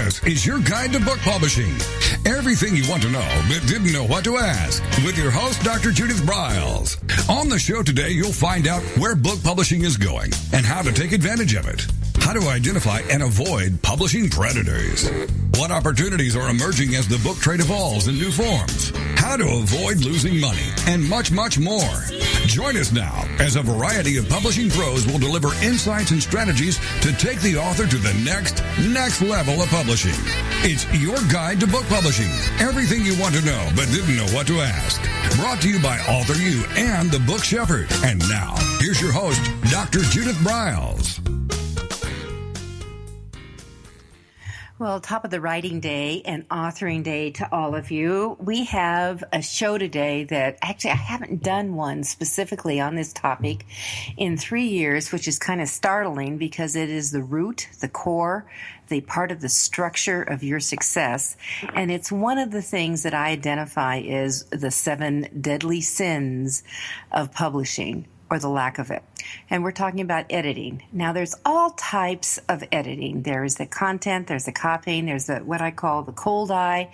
This is your guide to book publishing. Everything you want to know but didn't know what to ask with your host, Dr. Judith Briles. On the show today, you'll find out where book publishing is going and how to take advantage of it. How to identify and avoid publishing predators. What opportunities are emerging as the book trade evolves in new forms. How to avoid losing money and much, much more. Join us now as a variety of publishing pros will deliver insights and strategies to take the author to the next level of publishing. It's your guide to book publishing. Everything you want to know but didn't know what to ask. Brought to you by AuthorU and the Book Shepherd. And now, here's your host, Dr. Judith Briles. Well, top of the writing day and authoring day to all of you. We have a show today that actually I haven't done one specifically on this topic in 3 years, which is kind of startling because it is the root, the core, the part of the structure of your success. And it's one of the things that I identify as the 7 deadly sins of publishing, or the lack of it. And we're talking about editing. Now, there's all types of editing. There's the content, there's the copying, there's the what I call the cold eye.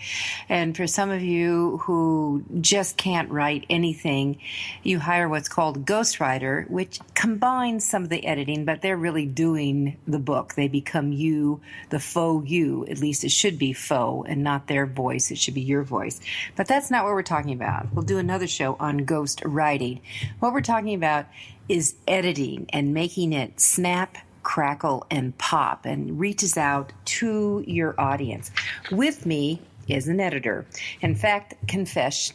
And for some of you who just can't write anything, you hire what's called a ghostwriter, which combines some of the editing, but they're really doing the book. They become you, the faux you. At least it should be faux and not their voice. It should be your voice. But that's not what we're talking about. We'll do another show on ghost writing. What we're talking about is editing and making it snap, crackle, and pop and reaches out to your audience. With me is an editor. In fact,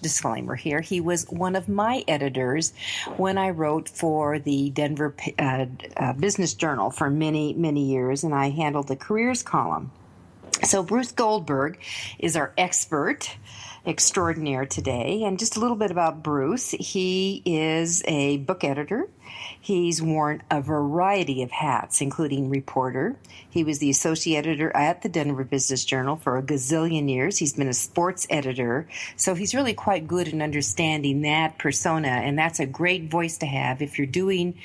disclaimer here, he was one of my editors when I wrote for the Denver Business Journal for many, many years, and I handled the careers column. So Bruce Goldberg is our expert extraordinaire today. And just a little bit about Bruce. He is a book editor. He's worn a variety of hats, including reporter. He was the associate editor at the Denver Business Journal for a gazillion years. He's been a sports editor. So he's really quite good in understanding that persona. And that's a great voice to have if you're doing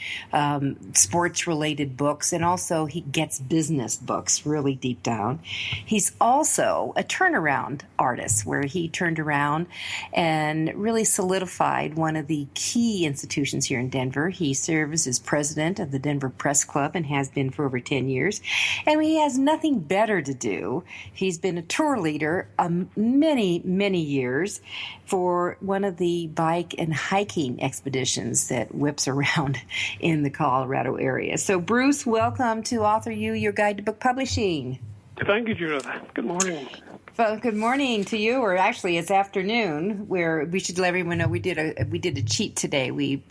sports-related books. And also he gets business books really deep down. He's also a turnaround artist where he turned around and really solidified one of the key institutions here in Denver. He serves as president of the Denver Press Club and has been for over 10 years. And he has nothing better to do. He's been a tour leader many, many years for one of the bike and hiking expeditions that whips around in the Colorado area. So, Bruce, welcome to AuthorU, your guide to book publishing. Thank you, Judith. Good morning. Well, good morning to you, or actually it's afternoon. Where we should let everyone know we did a cheat today. We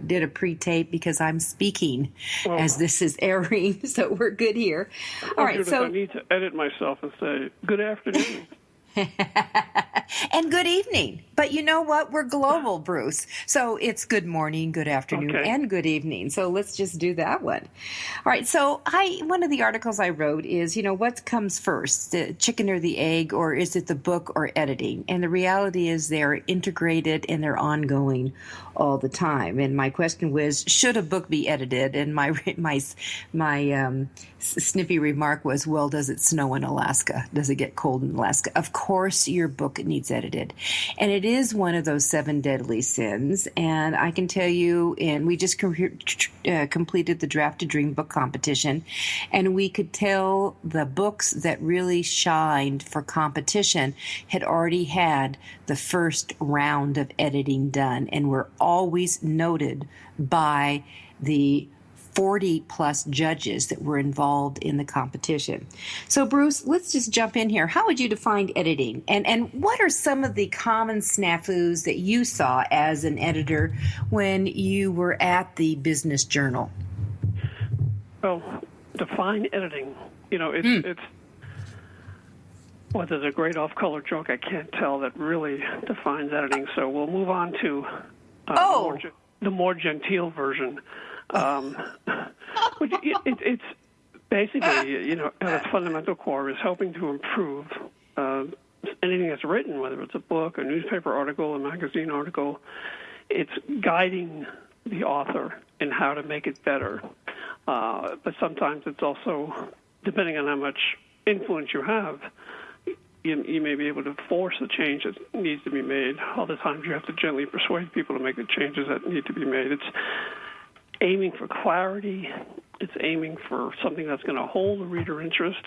did a pre-tape because I'm speaking as this is airing, so we're good here. All right, Judith, so I need to edit myself and say good afternoon. And good evening. But you know what? We're global, Bruce. So it's good morning, good afternoon, and good evening. So let's just do that one. All right. So one of the articles I wrote is, what comes first, the chicken or the egg, or is it the book or editing? And the reality is they're integrated and they're ongoing all the time. And my question was, should a book be edited? And my snippy remark was, well, does it snow in Alaska? Does it get cold in Alaska? Of course your book needs edited. And it is one of those 7 deadly sins. And I can tell you, and we just completed the Draft to Dream book competition, and we could tell the books that really shined for competition had already had the first round of editing done and were always noted by the 40-plus judges that were involved in the competition. So, Bruce, let's just jump in here. How would you define editing? And what are some of the common snafus that you saw as an editor when you were at the Business Journal? Well, define editing. It's there's a great off-color joke I can't tell that really defines editing. So we'll move on to the more genteel version. Which it's basically, at its fundamental core is helping to improve anything that's written, whether it's a book, a newspaper article, a magazine article. It's guiding the author in how to make it better. But sometimes it's also, depending on how much influence you have, you may be able to force the change that needs to be made. Other times you have to gently persuade people to make the changes that need to be made. It's aiming for clarity. It's aiming for something that's going to hold the reader interest,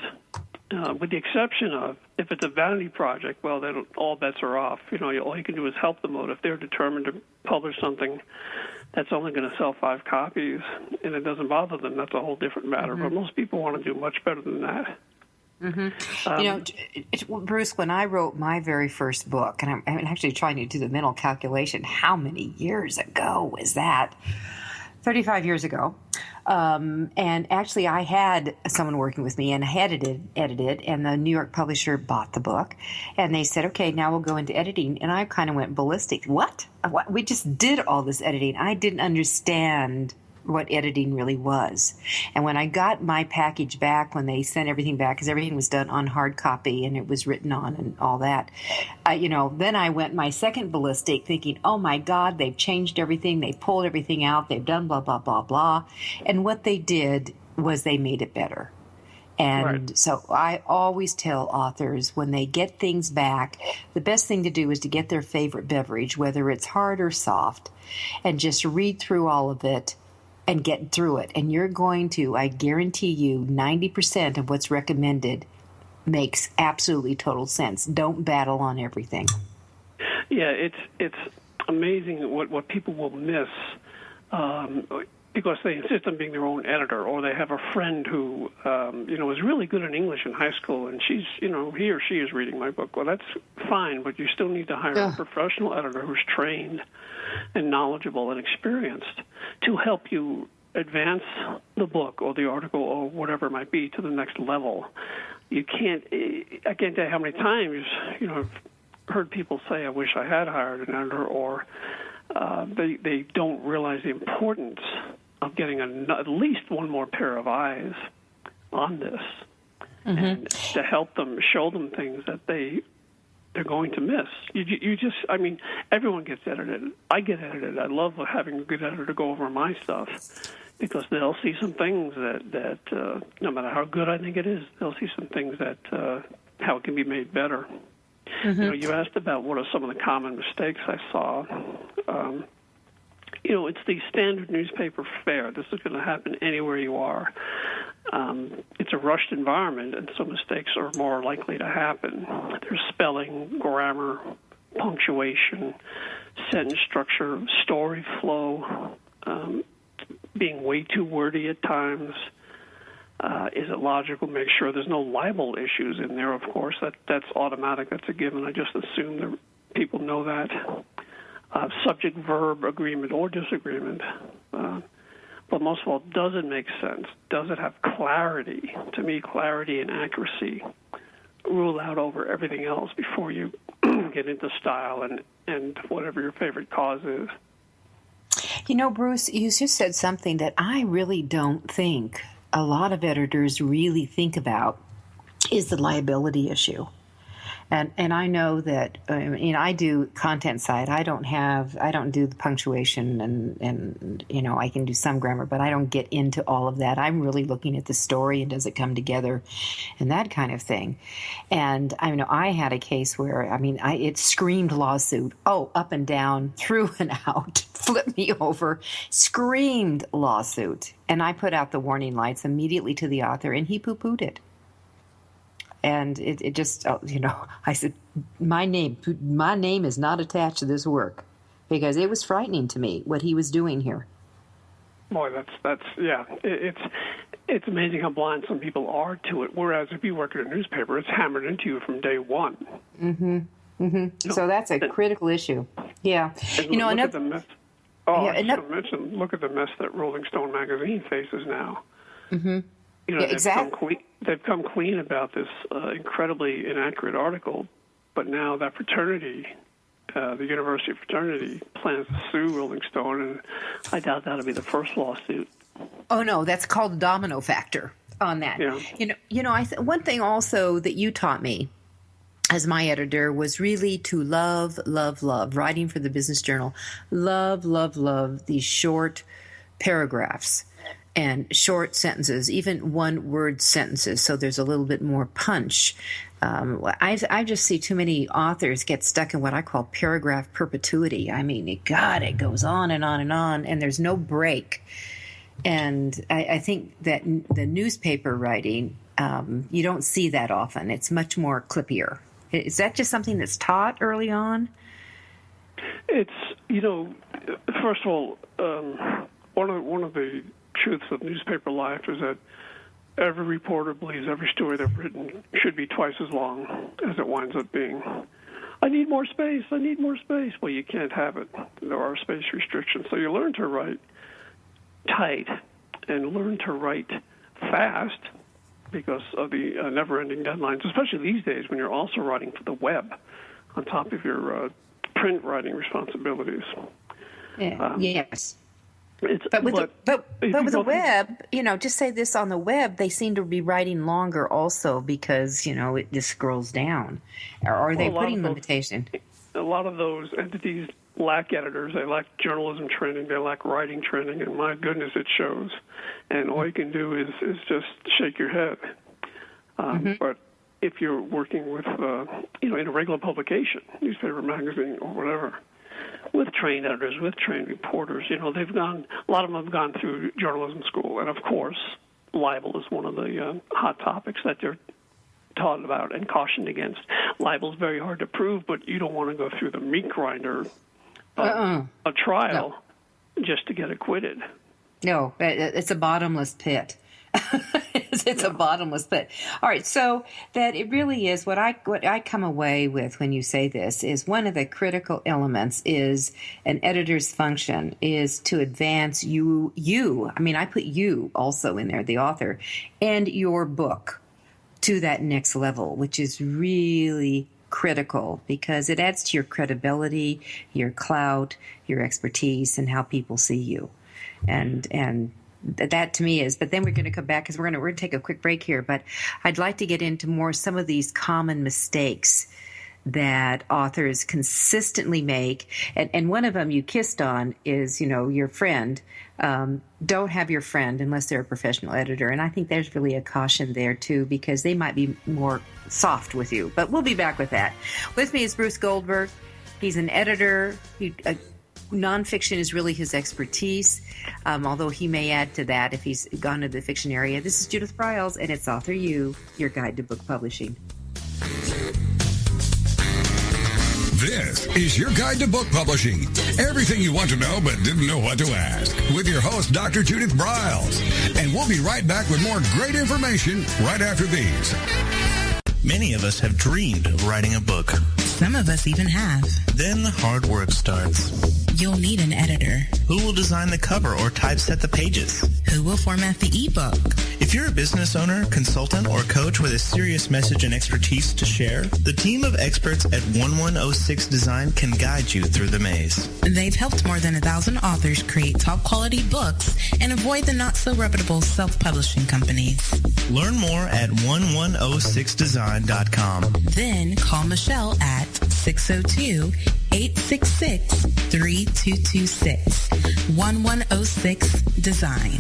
with the exception of if it's a vanity project, well, then all bets are off. All you can do is help them out. If they're determined to publish something that's only going to sell 5 copies and it doesn't bother them, that's a whole different matter. But most people want to do much better than that. Bruce, when I wrote my very first book, and I'm actually trying to do the mental calculation, how many years ago was that? 35 years ago. And actually, I had someone working with me, and I had edited, and the New York publisher bought the book, and they said, okay, now we'll go into editing. And I kind of went ballistic. What? We just did all this editing. I didn't understand what editing really was. And when I got my package back, when they sent everything back, because everything was done on hard copy and it was written on and all that, then I went my second ballistic thinking, oh my God, they've changed everything. They pulled everything out. They've done blah, blah, blah, blah. And what they did was they made it better. And so I always tell authors when they get things back, the best thing to do is to get their favorite beverage, whether it's hard or soft, and just read through all of it and get through it. And you're going to, I guarantee you, 90% of what's recommended makes absolutely total sense. Don't battle on everything. Yeah, it's amazing what people will miss because they insist on being their own editor, or they have a friend who was really good in English in high school, and she's he or she is reading my book. Well, that's fine, but you still need to hire a professional editor who's trained and knowledgeable and experienced to help you advance the book or the article or whatever it might be to the next level. I can't tell you how many times I've heard people say, I wish I had hired an editor, or they don't realize the importance of getting at least one more pair of eyes on this, and to help them, show them things that they're going to miss. Everyone gets edited. I get edited. I love having a good editor to go over my stuff, because they'll see some things that no matter how good I think it is, they'll see some things that how it can be made better. You asked about what are some of the common mistakes I saw. It's the standard newspaper fare. This is going to happen anywhere you are. It's a rushed environment, and so mistakes are more likely to happen. There's spelling, grammar, punctuation, sentence structure, story flow, being way too wordy at times. Is it logical? Make sure there's no libel issues in there, of course. That's automatic. That's a given. I just assume that people know that. Subject-verb agreement or disagreement. But most of all, does it make sense? Does it have clarity? To me, clarity and accuracy rule out over everything else before you get into style and whatever your favorite cause is. Bruce, you just said something that I really don't think a lot of editors really think about, is the liability issue. And I know that, I do content side. I don't do the punctuation and I can do some grammar, but I don't get into all of that. I'm really looking at the story and does it come together and that kind of thing. And I had a case where, it screamed lawsuit. Oh, up and down, through and out, flipped me over, screamed lawsuit. And I put out the warning lights immediately to the author, and he poo-pooed it. And it just, I said, my name is not attached to this work, because it was frightening to me what he was doing here. Boy, that's yeah. It's amazing how blind some people are to it. Whereas if you work at a newspaper, it's hammered into you from day one. So that's a critical issue. Yeah. Look at the mess. Oh, I should have mentioned. Look at the mess that Rolling Stone magazine faces now. Exactly. They've come clean about this incredibly inaccurate article, but now that fraternity, the university fraternity, plans to sue Rolling Stone, and I doubt that'll be the first lawsuit. Oh no, that's called the domino factor on that. Yeah. One thing also that you taught me as my editor was really to love writing for the Business Journal. Love these short paragraphs. and short sentences, even one-word sentences, so there's a little bit more punch. I just see too many authors get stuck in what I call paragraph perpetuity. I mean, it goes on and on and on, and there's no break. And I think that the newspaper writing, you don't see that often. It's much more clippier. Is that just something that's taught early on? It's, first of all, one of the truths of newspaper life is that every reporter believes every story they've written should be twice as long as it winds up being. I need more space. Well, you can't have it. There are space restrictions. So you learn to write tight and learn to write fast because of the never-ending deadlines, especially these days when you're also writing for the web on top of your print writing responsibilities. Yes. But with the web, just say this on the web, they seem to be writing longer also because, it just scrolls down. Or are they putting limitation? A lot of those entities lack editors. They lack journalism training. They lack writing training. And my goodness, it shows. And all you can do is just shake your head. But if you're working with, in a regular publication, newspaper, magazine, or whatever, with trained editors, with trained reporters, a lot of them have gone through journalism school. And, of course, libel is one of the hot topics that they're taught about and cautioned against. Libel is very hard to prove, but you don't want to go through the meat grinder of a trial just to get acquitted. No, it's a bottomless pit. It's a bottomless pit. All right, so that it really is what I come away with when you say this is one of the critical elements is an editor's function is to advance you. I mean, I put you also in there, the author, and your book to that next level, which is really critical because it adds to your credibility, your clout, your expertise, and how people see you. And that to me is, but then we're going to come back because we're going to take a quick break here. But I'd like to get into more some of these common mistakes that authors consistently make. And one of them you kissed on is, your friend. Don't have your friend unless they're a professional editor. And I think there's really a caution there, too, because they might be more soft with you. But we'll be back with that. With me is Bruce Goldberg. He's an editor. Nonfiction is really his expertise, although he may add to that if he's gone to the fiction area. This is Judith Briles, and it's AuthorU, your guide to book publishing. This is your guide to book publishing. Everything you want to know but didn't know what to ask. With your host, Dr. Judith Briles. And we'll be right back with more great information right after these. Many of us have dreamed of writing a book. Some of us even have. Then the hard work starts. You'll need an editor. Who will design the cover or typeset the pages? Who will format the ebook? If you're a business owner, consultant, or coach with a serious message and expertise to share, the team of experts at 1106 Design can guide you through the maze. They've helped more than 1,000 authors create top-quality books and avoid the not-so-reputable self-publishing companies. Learn more at 1106design.com. Then call Michelle at 602-866-3226. 1106 Design.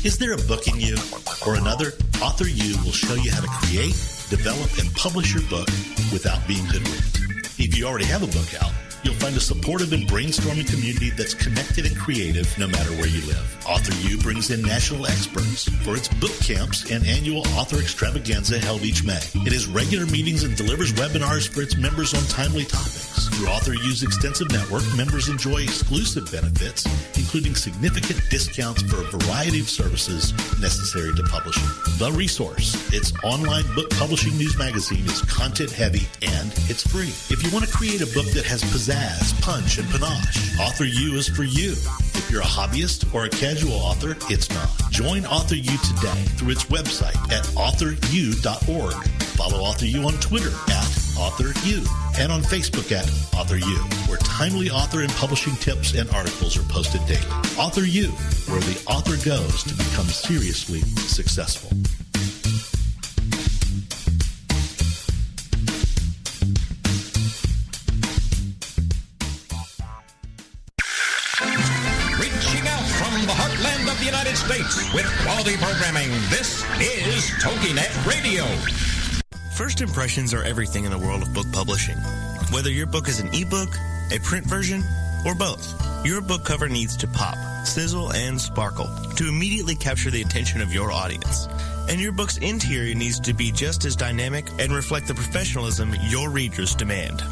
Is there a book in you or another? AuthorU will show you how to create, develop, and publish your book without being hoodwinked. If you already have a book out, you'll find a supportive and brainstorming community that's connected and creative no matter where you live. AuthorU brings in national experts for its book camps and annual author extravaganza held each May. It has regular meetings and delivers webinars for its members on timely topics. Through AuthorU's extensive network, members enjoy exclusive benefits, including significant discounts for a variety of services necessary to publishing. The Resource, its online book publishing news magazine, is content-heavy and it's free. If you want to create a book that has pizzazz, punch, and panache, AuthorU is for you. If you're a hobbyist or a casual author, it's not. Join AuthorU today through its website at AuthorU.org. Follow AuthorU on Twitter at AuthorU and on Facebook at AuthorU, where timely author and publishing tips and articles are posted daily. AuthorU, where the author goes to become seriously successful. the heartland of the United States with quality programming, this is TogiNet Radio. First impressions are everything in the world of book publishing. Whether your book is an ebook, a print version, or both, your book cover needs to pop, sizzle, and sparkle to immediately capture the attention of your audience. And your book's interior needs to be just as dynamic and reflect the professionalism your readers demand.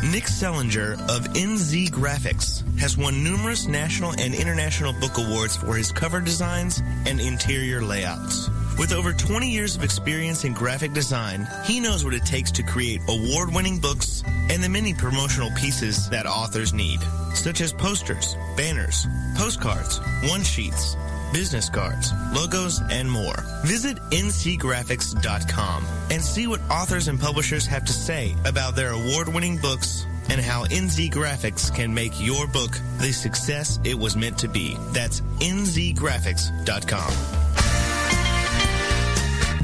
Nick Sellinger of NZ Graphics has won numerous national and international book awards for his cover designs and interior layouts. With over 20 years of experience in graphic design, he knows what it takes to create award-winning books and the many promotional pieces that authors need, such as posters, banners, postcards, one-sheets, business cards, logos, and more. Visit ncgraphics.com and see what authors and publishers have to say about their award-winning books and how NZ Graphics can make your book the success it was meant to be. That's nzgraphics.com.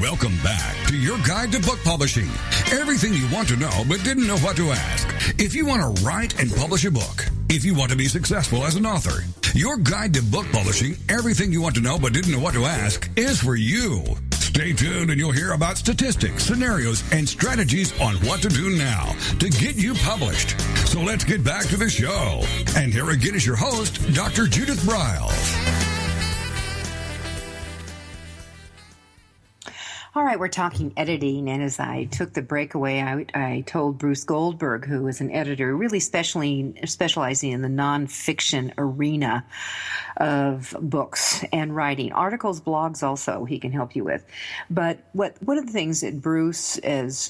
Welcome back to your guide to book publishing. Everything you want to know but didn't know what to ask. If you want to write and publish a book, if you want to be successful as an author, your guide to book publishing, everything you want to know but didn't know what to ask, is for you. Stay tuned and you'll hear about statistics, scenarios, and strategies on what to do now to get you published. So let's get back to the show. And here again is your host, Dr. Judith Briles. All right, we're talking editing, and as I took the breakaway, I told Bruce Goldberg, who is an editor really specializing in the nonfiction arena of books and writing. Articles, blogs also he can help you with. But one of the things that Bruce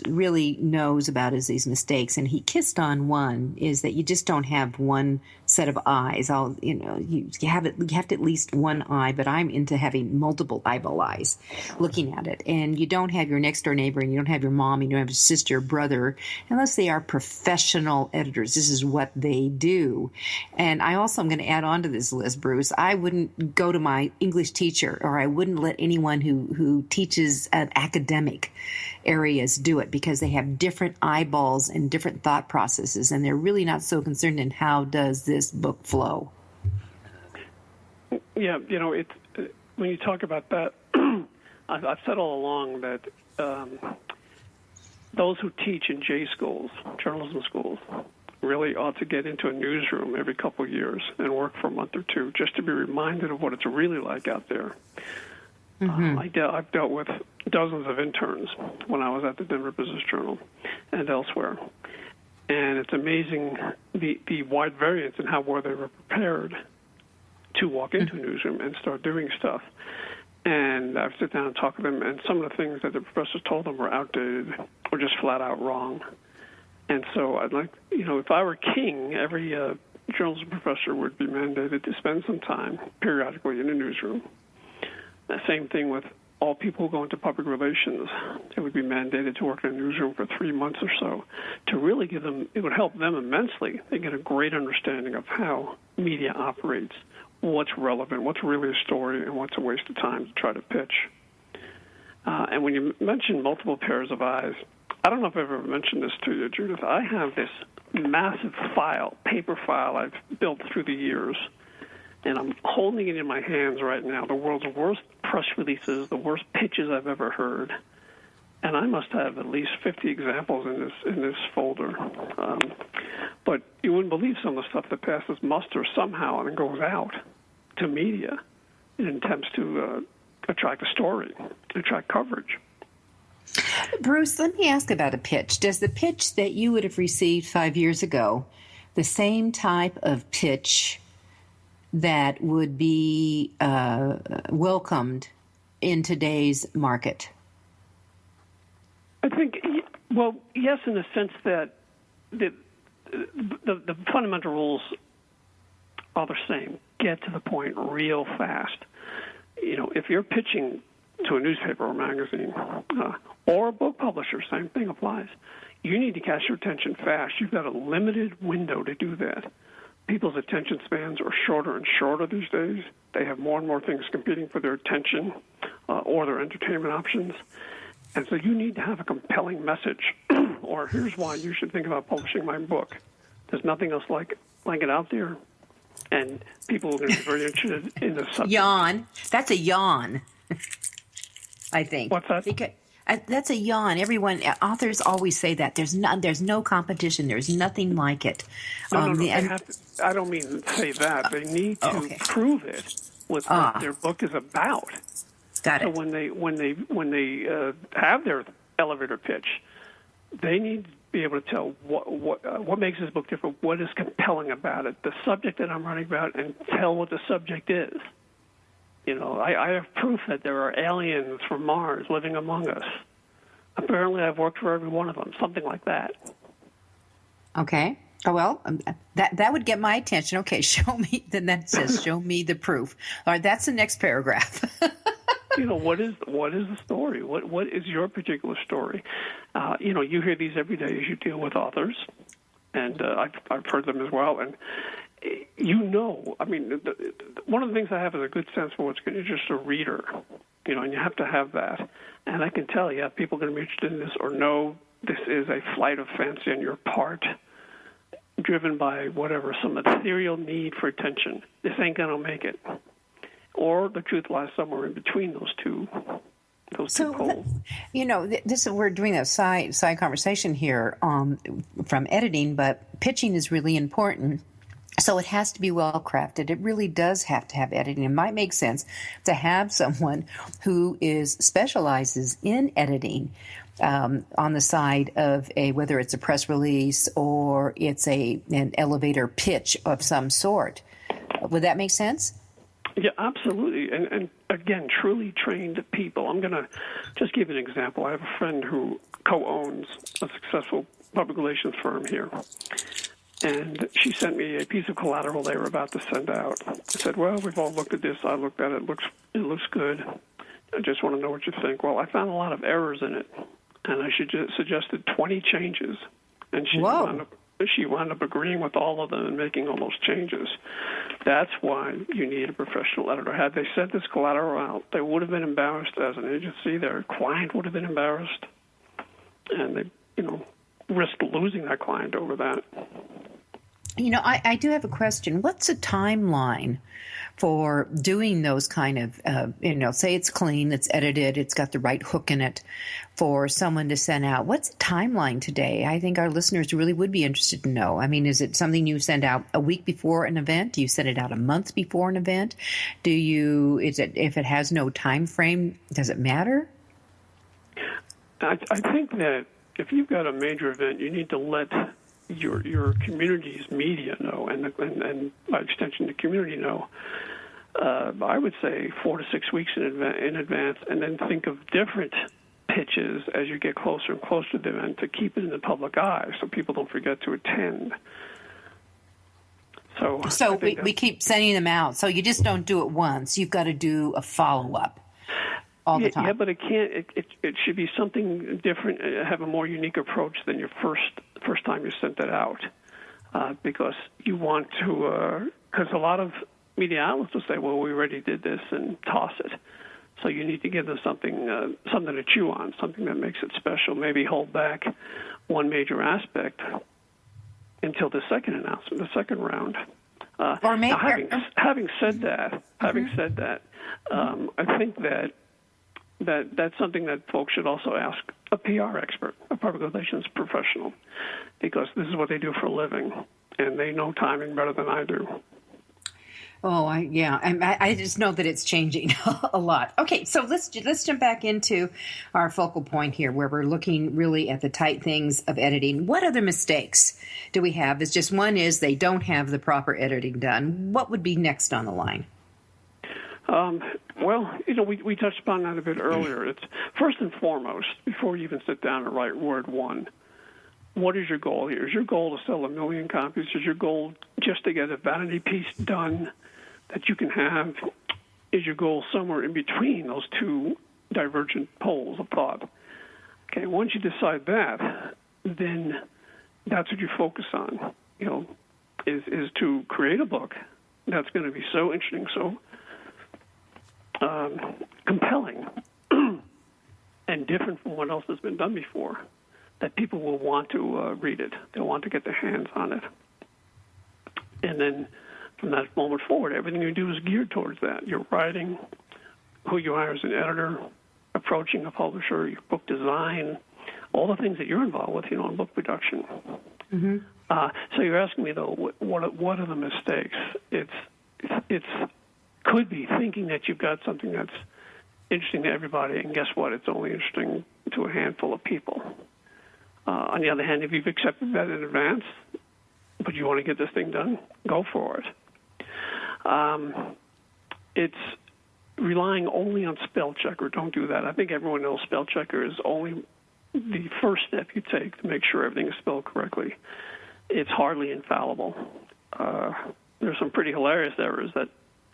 really knows about is these mistakes, and he kissed on one, is that you just don't have one set of eyes. You have to at least one eye, but I'm into having multiple eyeball eyes looking at it. And you don't have your next door neighbor, and you don't have your mom, and you don't have your sister or brother, unless they are professional editors. This is what they do. And I also am going to add on to this list, Bruce. I wouldn't go to my English teacher, or I wouldn't let anyone who teaches at academic areas do it, because they have different eyeballs and different thought processes, and they're really not so concerned in how does this book flow. Yeah, it's when you talk about that, I've said all along that those who teach in J schools, journalism schools, really ought to get into a newsroom every couple of years and work for a month or two just to be reminded of what it's really like out there. Mm-hmm. I've dealt with dozens of interns when I was at the Denver Business Journal and elsewhere. And it's amazing the wide variance in how well they were prepared to walk into a newsroom and start doing stuff. And I've sit down and talk to them, and some of the things that the professors told them were outdated or just flat out wrong. And so I'd like, if I were king, every journalism professor would be mandated to spend some time periodically in a newsroom. The same thing with all people who go into public relations. They would be mandated to work in a newsroom for 3 months or so to really give them, it would help them immensely. They get a great understanding of how media operates, what's relevant, what's really a story, and what's a waste of time to try to pitch. And when you mention multiple pairs of eyes, I don't know if I've ever mentioned this to you, Judith. I have this massive paper file I've built through the years, and I'm holding it in my hands right now, the world's worst press releases, the worst pitches I've ever heard. And I must have at least 50 examples in this folder. But you wouldn't believe some of the stuff that passes muster somehow and goes out to media in attempts to attract a story, attract coverage. Bruce, let me ask about a pitch. Does the pitch that you would have received 5 years ago, the same type of pitch that would be welcomed in today's market? I think, well, yes, in the sense that the fundamental rules are the same. Get to the point real fast. If you're pitching to a newspaper or magazine or a book publisher, same thing applies. You need to catch your attention fast. You've got a limited window to do that. People's attention spans are shorter and shorter these days. They have more and more things competing for their attention or their entertainment options. And so you need to have a compelling message, or here's why you should think about publishing my book. There's nothing else like it out there. And people are going to be very interested in the subject. Yawn. That's a yawn, I think. What's that? Because, that's a yawn. Everyone, authors always say that. There's no competition. There's nothing like it. No. I don't mean to say that. They need to prove it with what their book is about. Got it. So when they have their elevator pitch, they need to be able to tell what makes this book different, what is compelling about it, the subject that I'm writing about, and tell what the subject is. I have proof that there are aliens from Mars living among us. Apparently, I've worked for every one of them, something like that. Okay. Oh, well, that would get my attention. Okay, show me. Then that says, show me the proof. All right, that's the next paragraph. What is the story? What is your particular story? You hear these every day as you deal with authors, and I've heard them as well. And one of the things I have is a good sense for what's going to interest a reader, and you have to have that. And I can tell, people are going to be interested in this, or no, this is a flight of fancy on your part, driven by whatever, some ethereal need for attention. This ain't going to make it. Or the truth lies somewhere in between those two poles. We're doing a side conversation here from editing, but pitching is really important. So it has to be well crafted. It really does have to have editing. It might make sense to have someone who specializes in editing on the side of whether it's a press release or it's an elevator pitch of some sort. Would that make sense? Yeah, absolutely. And again, truly trained people. I'm going to just give an example. I have a friend who co-owns a successful public relations firm here. And she sent me a piece of collateral they were about to send out. I said, well, we've all looked at this. I looked at it. It looks good. I just want to know what you think. Well, I found a lot of errors in it. And I suggested 20 changes. And she wound up agreeing with all of them and making all those changes. That's why you need a professional editor. Had they sent this collateral out, they would have been embarrassed as an agency. Their client would have been embarrassed. And they, risked losing that client over that. I do have a question. What's a timeline for doing those kind of, say it's clean, it's edited, it's got the right hook in it for someone to send out? What's the timeline today? I think our listeners really would be interested to know. I mean, is it something you send out a week before an event? Do you send it out a month before an event? If it has no time frame, does it matter? I think that if you've got a major event, you need to let your community's media know, and by extension the community know. I would say 4 to 6 weeks in advance, and then think of different pitches as you get closer and closer to the event to keep it in the public eye so people don't forget to attend. So we keep sending them out. So you just don't do it once. You've got to do a follow-up all the time. Yeah, but it can't. It should be something different. Have a more unique approach than your first time you sent it out, because you want to. Because a lot of media outlets will say, "Well, we already did this," and toss it. So you need to give them something to chew on, something that makes it special. Maybe hold back one major aspect until the second announcement, the second round. Or maybe, having said that, I think that's something that folks should also ask a PR expert, a public relations professional, because this is what they do for a living, and they know timing better than I do. Oh, I just know that it's changing a lot. Okay, so let's jump back into our focal point here, where we're looking really at the tight things of editing. What other mistakes do we have? Is just one is they don't have the proper editing done. What would be next on the line? Well, we touched upon that a bit earlier. It's first and foremost, before you even sit down and write word one, what is your goal here? Is your goal to sell 1 million copies? Is your goal just to get a vanity piece done that you can have? Is your goal somewhere in between those two divergent poles of thought? Okay, once you decide that, then that's what you focus on, is to create a book that's going to be so interesting, so compelling and different from what else has been done before, that people will want to read it. They'll want to get their hands on it. And then from that moment forward, everything you do is geared towards that. Your writing, who you hire as an editor, approaching a publisher, your book design, all the things that you're involved with, in book production. Mm-hmm. So you're asking me, though, what are the mistakes? It's could be thinking that you've got something that's interesting to everybody, and guess what? It's only interesting to a handful of people. On the other hand, if you've accepted that in advance, but you want to get this thing done, go for it. It's relying only on spell checker. Don't do that. I think everyone knows spell checker is only the first step you take to make sure everything is spelled correctly. It's hardly infallible. There's some pretty hilarious errors that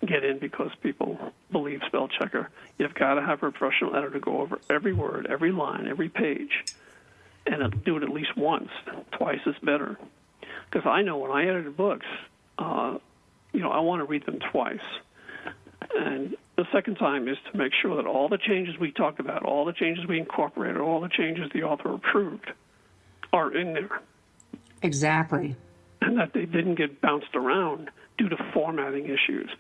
get in because people believe spell checker. You've got to have a professional editor go over every word, every line, every page, and do it at least once. Twice is better. Because I know when I edit books, I want to read them twice. And the second time is to make sure that all the changes we talked about, all the changes we incorporated, all the changes the author approved are in there. Exactly. And that they didn't get bounced around due to formatting issues.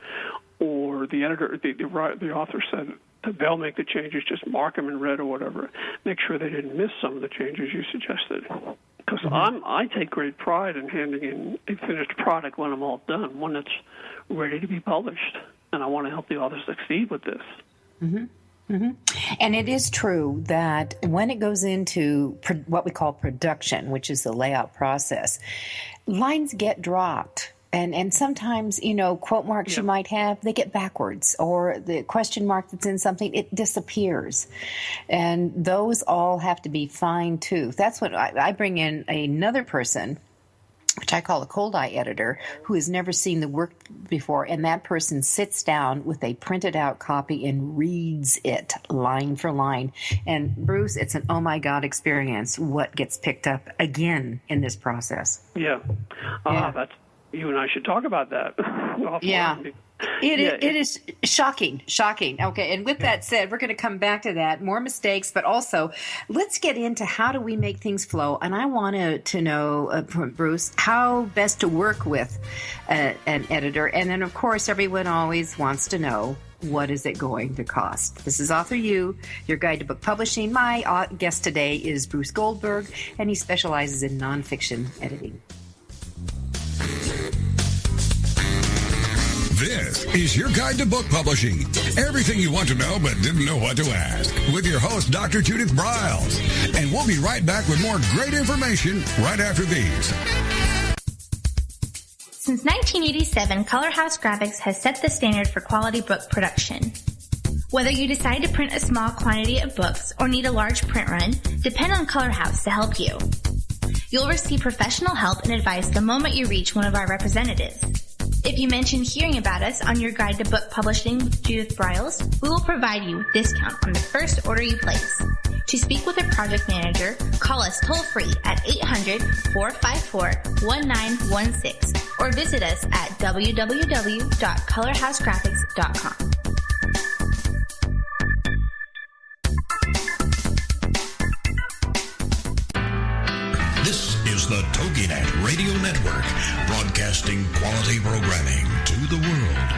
Or the editor, the author said that they'll make the changes, just mark them in red or whatever. Make sure they didn't miss some of the changes you suggested. Because I take great pride in handing in a finished product when I'm all done, one that's ready to be published. And I want to help the author succeed with this. Mm-hmm. Mm-hmm. And it is true that when it goes into what we call production, which is the layout process, lines get dropped. And sometimes, quote marks you might have, they get backwards, or the question mark that's in something, it disappears. And those all have to be fine-toothed. That's what I bring in another person, which I call a cold eye editor, who has never seen the work before, and that person sits down with a printed out copy and reads it line for line. And Bruce, it's an oh my God experience what gets picked up again in this process. Yeah. That's, you and I should talk about that. Yeah. It is shocking. Okay, and with that said, we're going to come back to that, more mistakes, but also let's get into how do we make things flow. And I want to know, Bruce, how best to work with an editor. And then, of course, everyone always wants to know, what is it going to cost? This is AuthorU, your guide to book publishing. My guest today is Bruce Goldberg, and he specializes in nonfiction editing. This is your guide to book publishing. Everything you want to know but didn't know what to ask. With your host, Dr. Judith Briles. And we'll be right back with more great information right after these. Since 1987, Color House Graphics has set the standard for quality book production. Whether you decide to print a small quantity of books or need a large print run, depend on Color House to help you. You'll receive professional help and advice the moment you reach one of our representatives. If you mention hearing about us on your guide to book publishing with Judith Briles, we will provide you a discount on the first order you place. To speak with a project manager, call us toll-free at 800-454-1916 or visit us at www.colorhousegraphics.com. This is the TogiNet Radio Network, broadcasting quality programming to the world.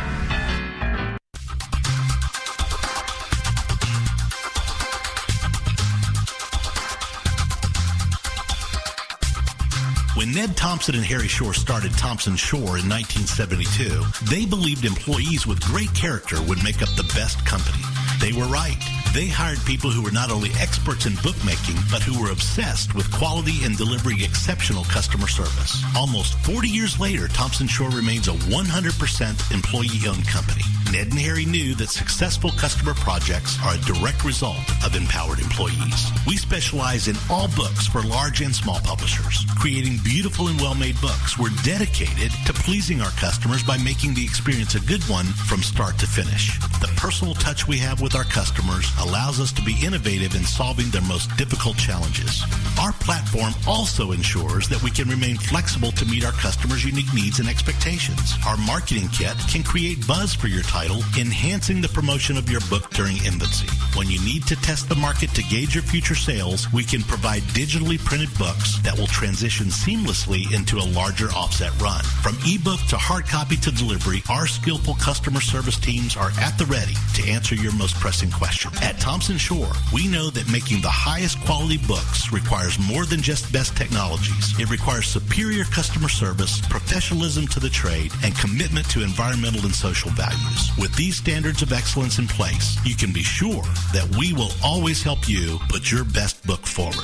When Ned Thompson and Harry Shore started Thompson Shore in 1972, they believed employees with great character would make up the best company. They were right. They hired people who were not only experts in bookmaking, but who were obsessed with quality and delivering exceptional customer service. Almost 40 years later, Thompson Shore remains a 100% employee-owned company. Ned and Harry knew that successful customer projects are a direct result of empowered employees. We specialize in all books for large and small publishers. Creating beautiful and well-made books, we're dedicated to pleasing our customers by making the experience a good one from start to finish. The personal touch we have with our customers allows us to be innovative in solving their most difficult challenges. Our platform also ensures that we can remain flexible to meet our customers' unique needs and expectations. Our marketing kit can create buzz for your title, Enhancing the Promotion of Your Book During Infancy. When you need to test the market to gauge your future sales, we can provide digitally printed books that will transition seamlessly into a larger offset run. From ebook to hard copy to delivery, our skillful customer service teams are at the ready to answer your most pressing question. At Thompson Shore, we know that making the highest quality books requires more than just best technologies. It requires superior customer service, professionalism to the trade, and commitment to environmental and social values. With these standards of excellence in place, you can be sure that we will always help you put your best book forward.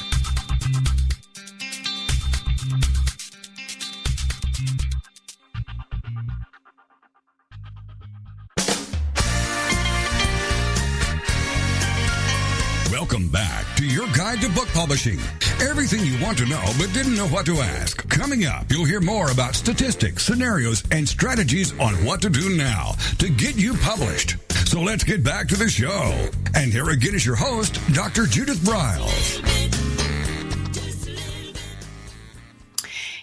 Welcome back to your guide to book publishing. Everything you want to know but didn't know what to ask. Coming up, you'll hear more about statistics, scenarios, and strategies on what to do now to get you published. So let's get back to the show. And here again is your host, Dr. Judith Briles.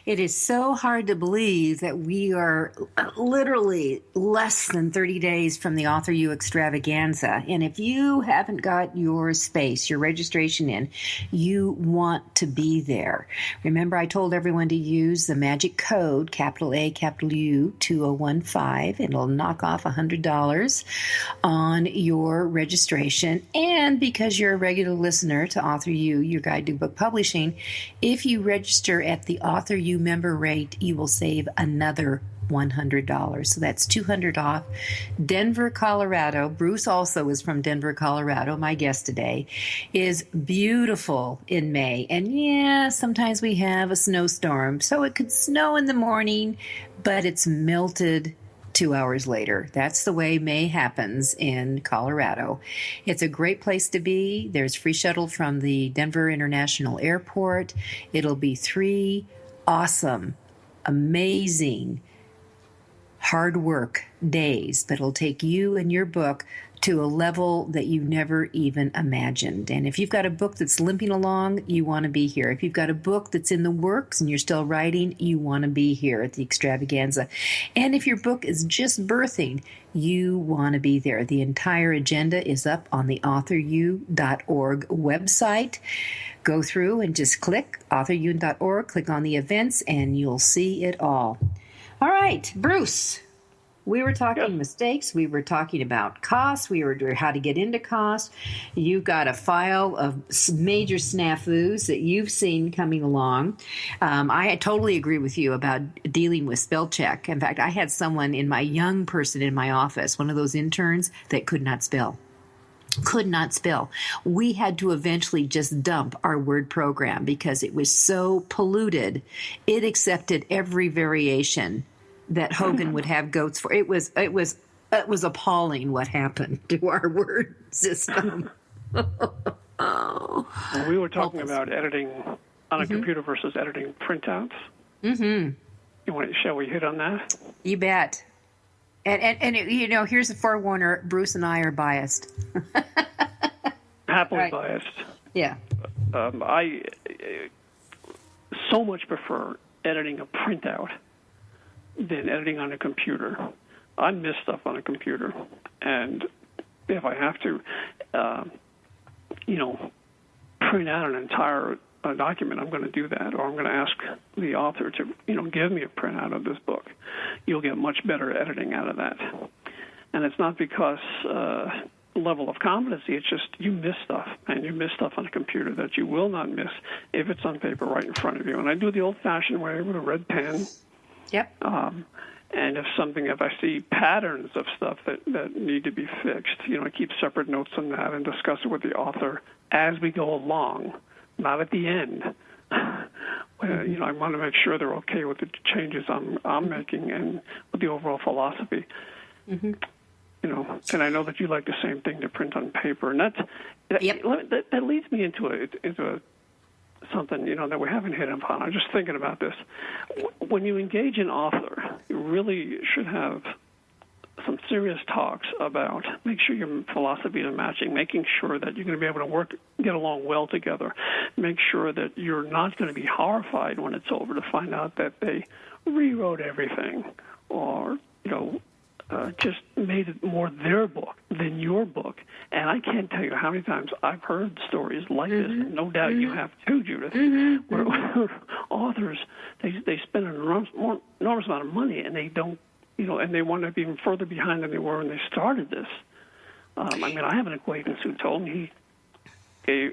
It is so hard to believe that we are literally less than 30 days from the AuthorU extravaganza. And if you haven't got your space, your registration in, you want to be there. Remember, I told everyone to use the magic code, capital A, capital U, 2015. It'll knock off $100 on your registration. And because you're a regular listener to AuthorU, your guide to book publishing, if you register at the AuthorU member rate, you will save another $100. So that's $200 off. Denver, Colorado. Bruce also is from Denver, Colorado. My guest today is beautiful in May. And yeah, sometimes we have a snowstorm. So it could snow in the morning, but it's melted 2 hours later. That's the way May happens in Colorado. It's a great place to be. There's free shuttle from the Denver International Airport. It'll be 3 awesome, amazing, hard work days that'll take you and your book to a level that you never even imagined. And if you've got a book that's limping along, you want to be here. If you've got a book that's in the works and you're still writing, you want to be here at the extravaganza. And if your book is just birthing, you want to be there. The entire agenda is up on the AuthorU.org website. Go through and just click AuthorU.org, click on the events, and you'll see it all. All right, Bruce. We were talking mistakes. We were talking about costs. We were doing how to get into cost. You've got a file of major snafus that you've seen coming along. I totally agree with you about dealing with spell check. In fact, I had someone young person in my office, one of those interns that could not spell. We had to eventually just dump our word program because it was so polluted. It accepted every variation that Hogan would have goats for. It was appalling what happened to our word system. We were talking about editing on a computer versus editing printouts. Mm-hmm. Shall we hit on that? You bet. And here's a forewarner: Bruce and I are biased. Happily right. biased. Yeah. I so much prefer editing a printout than editing on a computer. I miss stuff on a computer, and if I have to, print out an entire document, I'm going to do that, or I'm going to ask the author to, give me a printout of this book. You'll get much better editing out of that. And it's not because level of competency, it's just you miss stuff, and you miss stuff on a computer that you will not miss if it's on paper right in front of you. And I do the old-fashioned way with a red pen. Yep. And if I see patterns of stuff that need to be fixed, I keep separate notes on that and discuss it with the author as we go along, not at the end. I want to make sure they're okay with the changes I'm making and with the overall philosophy. Mm-hmm. And I know that you like the same thing to print on paper, and that leads me into something that we haven't hit upon. I'm just thinking about this. When you engage an author, you really should have some serious talks about make sure your philosophies are matching, making sure that you're going to be able to get along well together, make sure that you're not going to be horrified when it's over to find out that they rewrote everything or, just made it more their book than your book. And I can't tell you how many times I've heard stories like this, and no doubt you have too, Judith, where authors, they spend an enormous amount of money, and they don't, and they wind up even further behind than they were when they started this. I have an acquaintance who told me he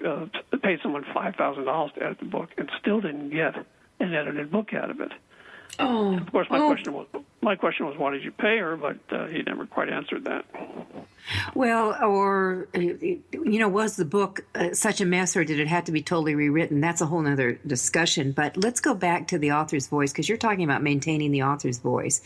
paid someone $5,000 to edit the book and still didn't get an edited book out of it. Oh, of course, my question was, why did you pay her? But he never quite answered that. Well, or, was the book such a mess, or did it have to be totally rewritten? That's a whole other discussion. But let's go back to the author's voice, because you're talking about maintaining the author's voice.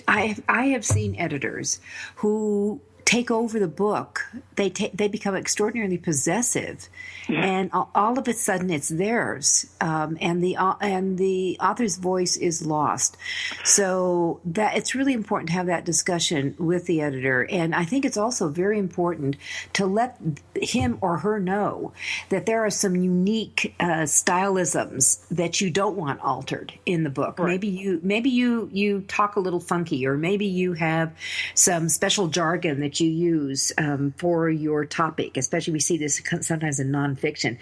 I have seen editors who take over the book. They become extraordinarily possessive, and all of a sudden it's theirs, and the author's voice is lost. So that it's really important to have that discussion with the editor, and I think it's also very important to let him or her know that there are some unique stylisms that you don't want altered in the book. Right. Maybe you talk a little funky, or maybe you have some special jargon that you use for your topic, especially we see this sometimes in nonfiction.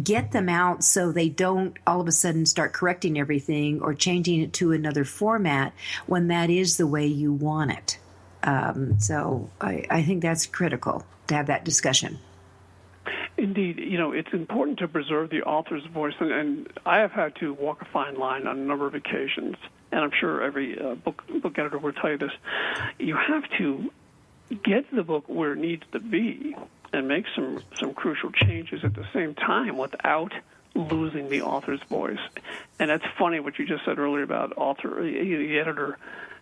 Get them out so they don't all of a sudden start correcting everything or changing it to another format when that is the way you want it. So I think that's critical to have that discussion. Indeed, it's important to preserve the author's voice, and I have had to walk a fine line on a number of occasions, and I'm sure every book editor will tell you this. You have to get the book where it needs to be and make some crucial changes at the same time without losing the author's voice. And that's funny what you just said earlier about the editor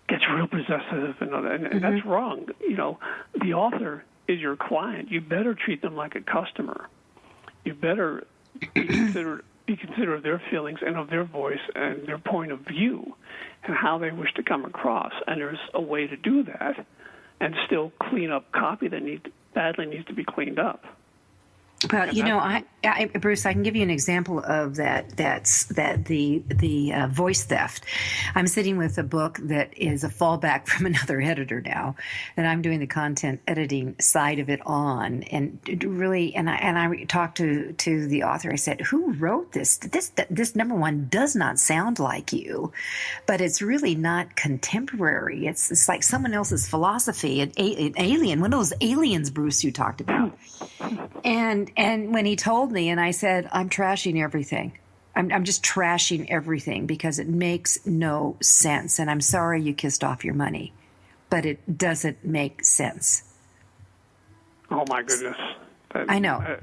gets real possessive, and that's wrong. The author is your client. You better treat them like a customer. You better be considerate of their feelings and of their voice and their point of view and how they wish to come across. And there's a way to do that and still clean up copy that badly needs to be cleaned up. Well, Bruce, I can give you an example of that. That's the voice theft. I'm sitting with a book that is a fallback from another editor now, that I'm doing the content editing side of it on, and really, and I talked to the author. I said, "Who wrote this? This number one does not sound like you, but it's really not contemporary. It's like someone else's philosophy, an alien, one of those aliens, Bruce, you talked about." And when he told me, and I said, I'm trashing everything. I'm just trashing everything because it makes no sense. And I'm sorry you kissed off your money, but it doesn't make sense. Oh, my goodness. I know.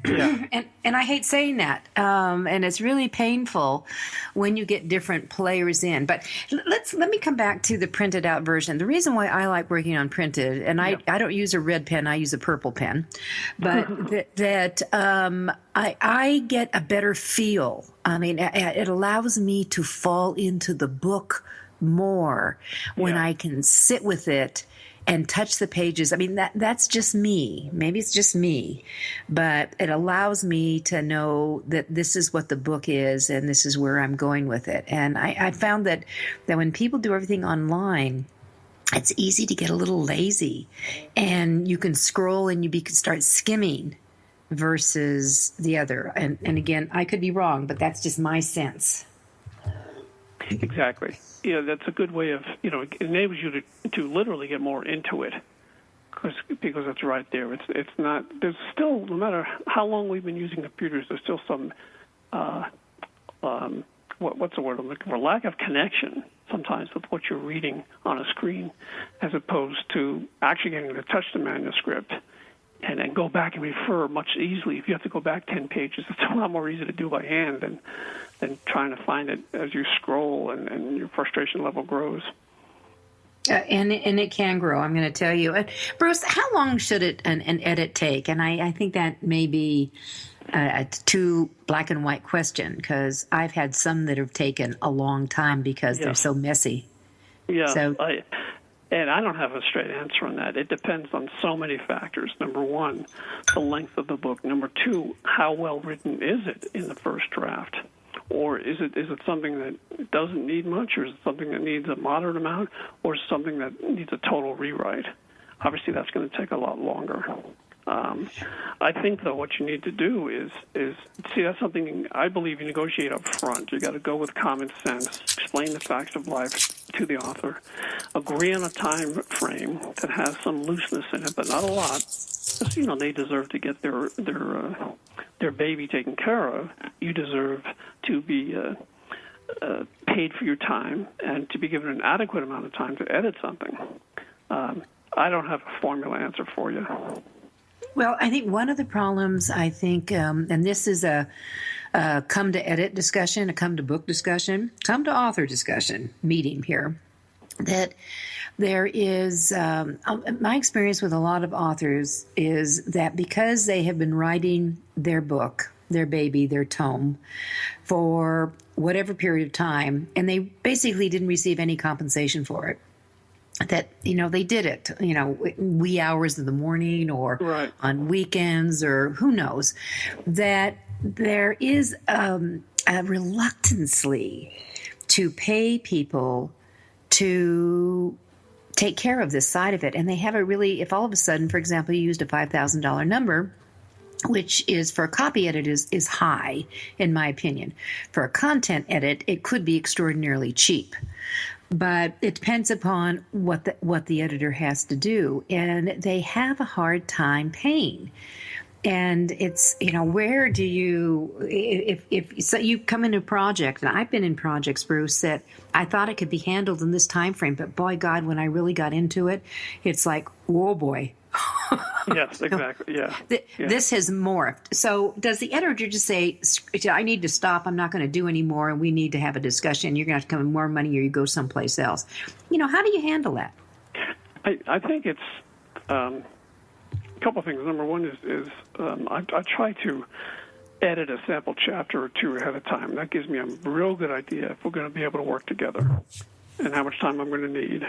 And I hate saying that. And it's really painful when you get different players in. But let me come back to the printed out version. The reason why I like working on printed, and I don't use a red pen, I use a purple pen, but I get a better feel. I mean, it allows me to fall into the book more when I can sit with it and touch the pages. I mean, that's just me. Maybe it's just me, but it allows me to know that this is what the book is and this is where I'm going with it. And I found that when people do everything online, it's easy to get a little lazy, and you can scroll and you can start skimming versus the other. And again, I could be wrong, but that's just my sense. Exactly. That's a good way of, it enables you to literally get more into it because it's right there. It's not, there's still, no matter how long we've been using computers, there's still some, what's the word I'm looking for? Lack of connection sometimes with what you're reading on a screen, as opposed to actually getting to touch the manuscript and then go back and refer much easily. If you have to go back 10 pages, it's a lot more easy to do by hand than trying to find it as you scroll and your frustration level grows. And it can grow, I'm going to tell you. Bruce, how long should an edit take? And I think that may be a too black and white question, because I've had some that have taken a long time because they're so messy. Yeah, so, and I don't have a straight answer on that. It depends on so many factors. Number one, the length of the book. Number two, how well written is it in the first draft? Or is it something that doesn't need much, or is it something that needs a moderate amount, or is it something that needs a total rewrite? Obviously, that's going to take a lot longer. I think, though, what you need to do is see, that's something I believe you negotiate up front. You got to go with common sense, explain the facts of life to the author, agree on a time frame that has some looseness in it, but not a lot. Because, they deserve to get their baby taken care of. You deserve to be paid for your time and to be given an adequate amount of time to edit something. I don't have a formula answer for you. Well, I think one of the problems, and this is a come to edit discussion, a come to book discussion, come to author discussion meeting here, that there is, my experience with a lot of authors is that because they have been writing their book, their baby, their tome, for whatever period of time, and they basically didn't receive any compensation for it, that, they did it, wee hours of the morning or right. on weekends or who knows, that there is a reluctancy to pay people to take care of this side of it. And they have a really, if all of a sudden, for example, you used a $5,000 number, which is for a copy edit is high, in my opinion. For a content edit, it could be extraordinarily cheap. But it depends upon what the editor has to do, and they have a hard time paying. And it's, where do you, if so you come into a project, and I've been in projects, Bruce, that I thought it could be handled in this time frame, but boy, God, when I really got into it, it's like, whoa, boy. Yes, exactly. Yeah. This has morphed. So does the editor just say, I need to stop, I'm not going to do anymore, and we need to have a discussion, you're going to have to come in more money or you go someplace else? How do you handle that? I think it's a couple of things. Number one is I try to edit a sample chapter or two ahead of time. That gives me a real good idea if we're going to be able to work together and how much time I'm going to need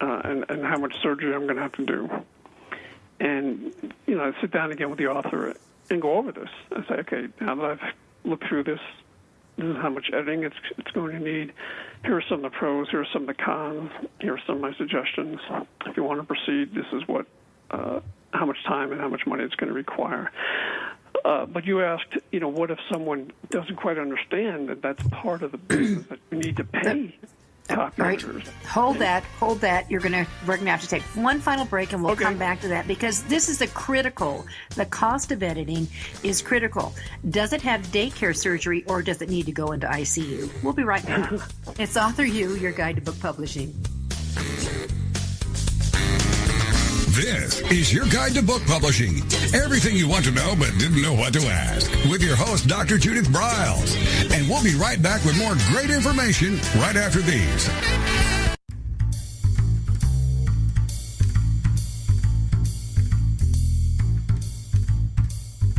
and how much surgery I'm going to have to do. And, I sit down again with the author and go over this. I say, okay, now that I've looked through this, this is how much editing it's going to need. Here are some of the pros. Here are some of the cons. Here are some of my suggestions. If you want to proceed, this is what, how much time and how much money it's going to require. But you asked, what if someone doesn't quite understand that that's part of the business that you need to pay copy editors? Hold that. We're gonna have to take one final break, and we'll come back to that, because this is the cost of editing is critical. Does it have daycare surgery, or does it need to go into ICU? We'll be right back. It's AuthorU, your guide to book publishing. This is your guide to book publishing. Everything you want to know but didn't know what to ask. With your host, Dr. Judith Briles. And we'll be right back with more great information right after these.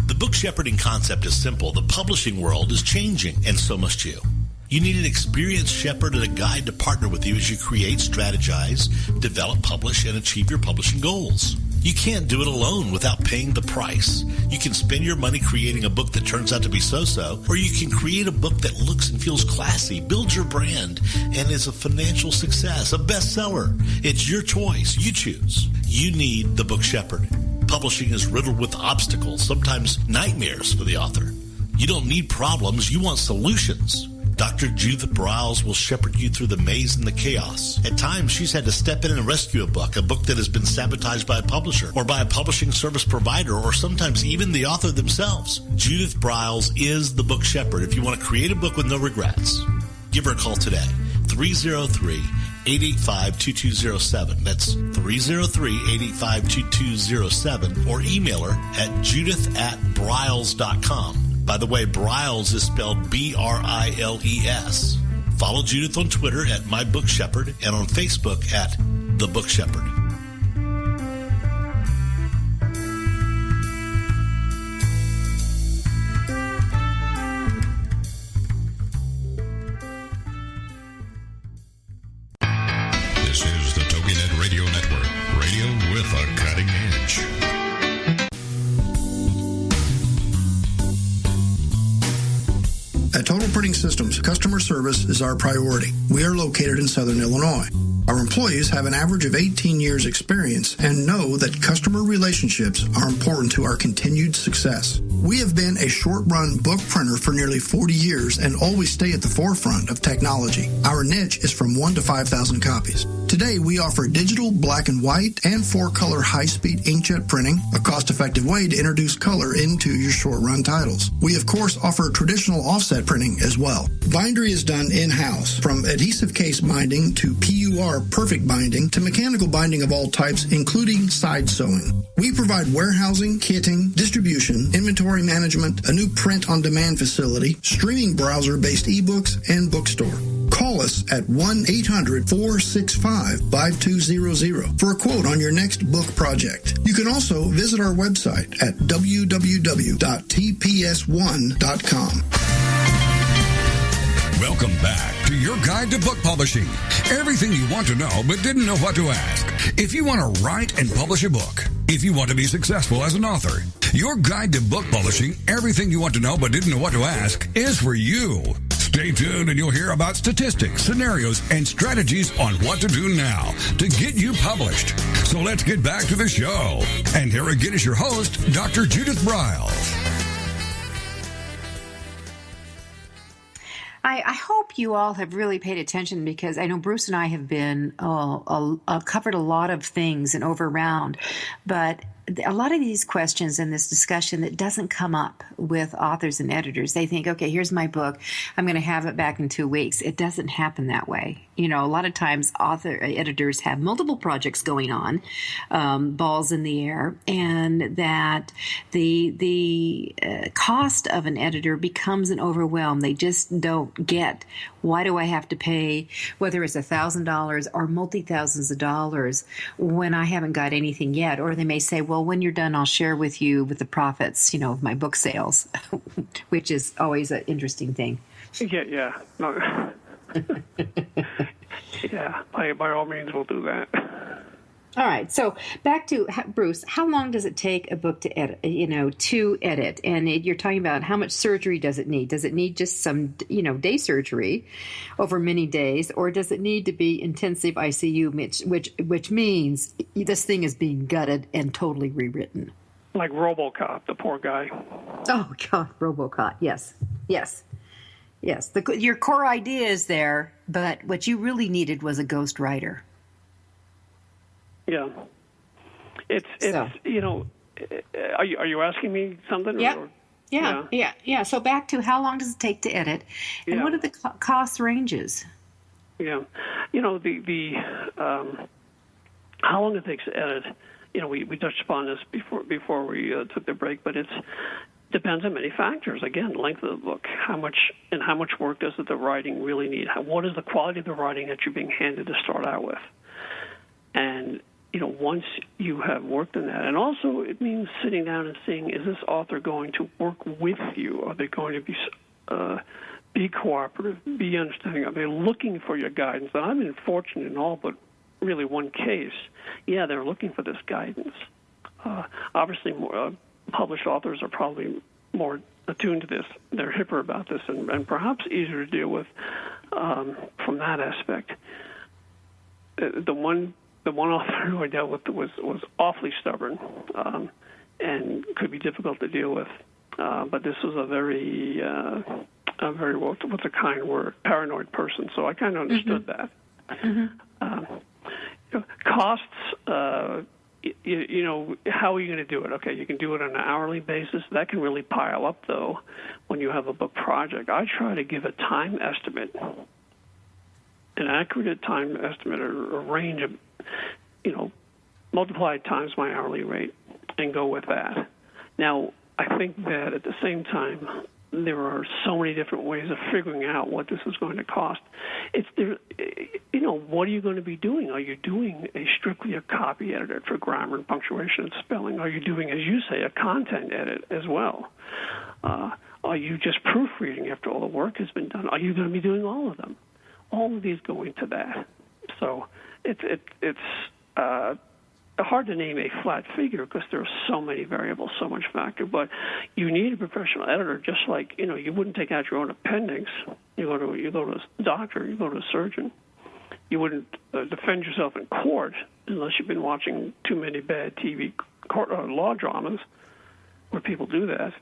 The book shepherding concept is simple. The publishing world is changing, and so must you. You need an experienced shepherd and a guide to partner with you as you create, strategize, develop, publish, and achieve your publishing goals. You can't do it alone without paying the price. You can spend your money creating a book that turns out to be so-so, or you can create a book that looks and feels classy, builds your brand, and is a financial success, a bestseller. It's your choice. You choose. You need the book shepherd. Publishing is riddled with obstacles, sometimes nightmares for the author. You don't need problems. You want solutions. Dr. Judith Briles will shepherd you through the maze and the chaos. At times, she's had to step in and rescue a book that has been sabotaged by a publisher or by a publishing service provider, or sometimes even the author themselves. Judith Briles is the book shepherd if you want to create a book with no regrets. Give her a call today, 303-885-2207. That's 303-885-2207, or email her at judith@briles.com. By the way, Briles is spelled B-R-I-L-E-S. Follow Judith on Twitter at My Book Shepherd and on Facebook at The Book Shepherd. This is the TogiNet Radio Network, radio with a cutting edge. At Total Printing Systems, customer service is our priority. We are located in Southern Illinois. Our employees have an average of 18 years experience and know that customer relationships are important to our continued success. We have been a short-run book printer for nearly 40 years and always stay at the forefront of technology. Our niche is from 1 to 5,000 copies. Today, we offer digital, black and white, and 4-color high-speed inkjet printing, a cost-effective way to introduce color into your short-run titles. We, of course, offer traditional offset printing as well. Bindery is done in-house, from adhesive case binding to PUR perfect binding to mechanical binding of all types, including side sewing. We provide warehousing, kitting, distribution, inventory management, a new print-on-demand facility, streaming browser-based ebooks, and bookstore. Call us at 1-800-465-5200 for a quote on your next book project. You can also visit our website at www.tps1.com. Welcome back to your guide to book publishing. Everything you want to know but didn't know what to ask. If you want to write and publish a book, if you want to be successful as an author, your guide to book publishing, everything you want to know but didn't know what to ask, is for you. Stay tuned and you'll hear about statistics, scenarios, and strategies on what to do now to get you published. So let's get back to the show. And here again is your host, Dr. Judith Briles. I hope you all have really paid attention, because I know Bruce and I have been covered a lot of things and over around, but a lot of these questions in this discussion that doesn't come up with authors and editors. They think, okay, here's my book. I'm going to have it back in 2 weeks. It doesn't happen that way. You know, a lot of times editors have multiple projects going on, balls in the air, and that the cost of an editor becomes an overwhelm. They just don't get, why do I have to pay, whether it's $1,000 or multi-thousands of dollars, when I haven't got anything yet? Or they may say, well, when you're done, I'll share with you with the profits, of my book sales, which is always an interesting thing. Yeah. No. Yeah, by all means, we'll do that. All right. So back to Bruce. How long does it take a book to edit? And you're talking about how much surgery does it need? Does it need just some, day surgery over many days, or does it need to be intensive ICU, which means this thing is being gutted and totally rewritten? Like RoboCop, the poor guy. Oh God, RoboCop. Yes. Your core idea is there, but what you really needed was a ghostwriter. Yeah, it's so. Are you asking me something? Yeah. Yeah. So back to, how long does it take to edit, and what are the cost ranges? Yeah, the how long it takes to edit. We touched upon this before we took the break, but it depends on many factors. Again, length of the book, how much work does the writing really need? What is the quality of the writing that you're being handed to start out with? And once you have worked on that, and also it means sitting down and seeing, is this author going to work with you? Are they going to be cooperative, be understanding? Are they looking for your guidance? And I've been fortunate in all but really one case. Yeah, they're looking for this guidance. Obviously, more published authors are probably more attuned to this. They're hipper about this, and perhaps easier to deal with from that aspect. The one author who I dealt with was awfully stubborn and could be difficult to deal with. But this was a very what's a kind word, paranoid person. So I kind of understood that. Costs. How are you going to do it? Okay, you can do it on an hourly basis. That can really pile up, though, when you have a book project. I try to give a time estimate, an accurate time estimate, or a range of, multiply times my hourly rate and go with that. Now, I think that at the same time, there are so many different ways of figuring out what this is going to cost. What are you going to be doing? Are you doing strictly a copy edit for grammar and punctuation and spelling? Are you doing, as you say, a content edit as well? Are you just proofreading after all the work has been done? Are you going to be doing all of them? All of these go into that. So it's hard to name a flat figure because there are so many variables, so much factor. But you need a professional editor, just like you wouldn't take out your own appendix. You go to a doctor, you go to a surgeon. You wouldn't defend yourself in court unless you've been watching too many bad TV court law dramas where people do that.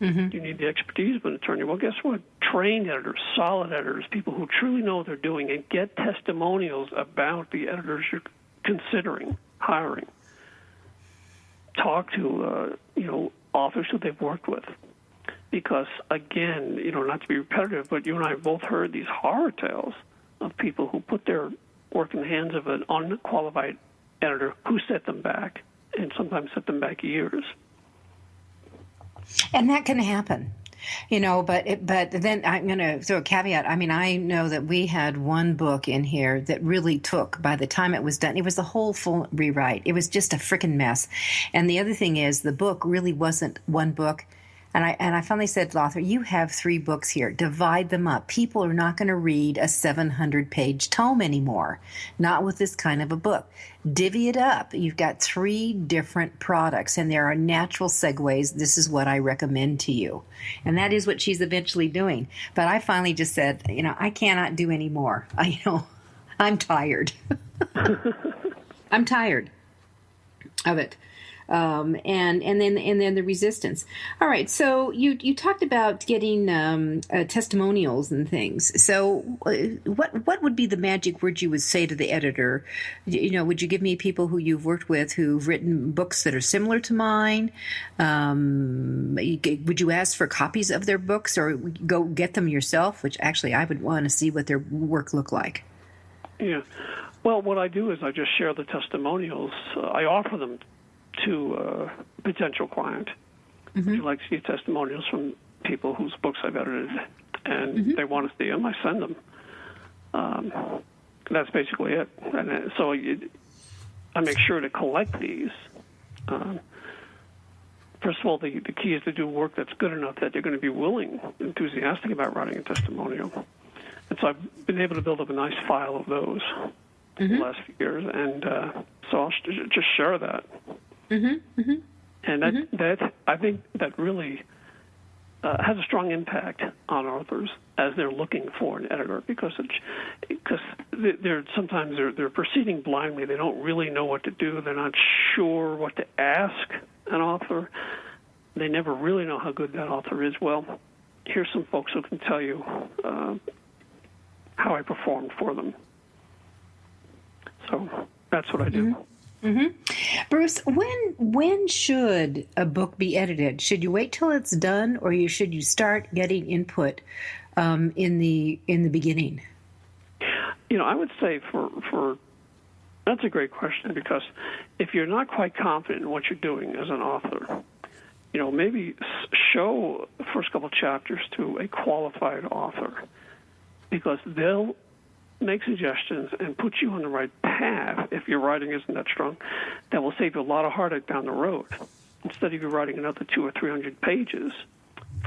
Mm-hmm. You need the expertise of an attorney. Well, guess what? Trained editors, solid editors, people who truly know what they're doing, and get testimonials about the editors you're considering hiring. Talk to authors who they've worked with, because again, not to be repetitive, but you and I have both heard these horror tales of people who put their work in the hands of an unqualified editor who set them back, and sometimes set them back years. And that can happen, but then I'm going to throw a caveat. I mean, I know that we had one book in here that really took, by the time it was done, it was the whole full rewrite. It was just a freaking mess. And the other thing is, the book really wasn't one book. And I finally said to the author, you have 3 books here. Divide them up. People are not going to read a 700-page tome anymore. Not with this kind of a book. Divvy it up. You've got 3 different products, and there are natural segues. This is what I recommend to you. And that is what she's eventually doing. But I finally just said, I cannot do any more. I'm tired. I'm tired of it. And then the resistance. All right. So you talked about getting testimonials and things. So what would be the magic word you would say to the editor? Would you give me people who you've worked with who've written books that are similar to mine? Would you ask for copies of their books, or go get them yourself? Which actually I would want to see what their work looked like. Yeah. Well, what I do is I just share the testimonials. I offer them to a potential client. Mm-hmm. Would you like to see testimonials from people whose books I've edited, and mm-hmm. they want to see them, I send them. That's basically it. And so I make sure to collect these. First of all, the key is to do work that's good enough that they're going to be willing, enthusiastic about writing a testimonial. And so I've been able to build up a nice file of those mm-hmm. the last few years, and so I'll just share that. Mm-hmm. Mm-hmm. And that I think that really has a strong impact on authors as they're looking for an editor, because sometimes they're proceeding blindly. They don't really know what to do. They're not sure what to ask an author. They never really know how good that author is. Well, here's some folks who can tell you how I performed for them. So that's what I do. Mm-hmm. Mm-hmm. Bruce, when should a book be edited? Should you wait till it's done, or should you start getting input in the beginning? I would say for that's a great question, because if you're not quite confident in what you're doing as an author, maybe show the first couple chapters to a qualified author, because they'll make suggestions and put you on the right path if your writing isn't that strong. That will save you a lot of heartache down the road. Instead of you writing another 200 or 300 pages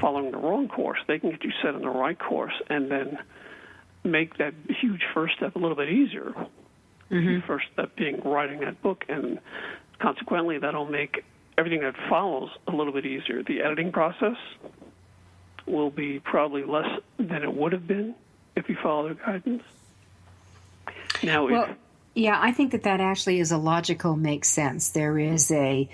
following the wrong course, they can get you set on the right course and then make that huge first step a little bit easier. Mm-hmm. The first step being writing that book, and consequently that'll make everything that follows a little bit easier. The editing process will be probably less than it would have been if you follow their guidance. Now, yeah, I think that actually is a logical, makes sense. There is a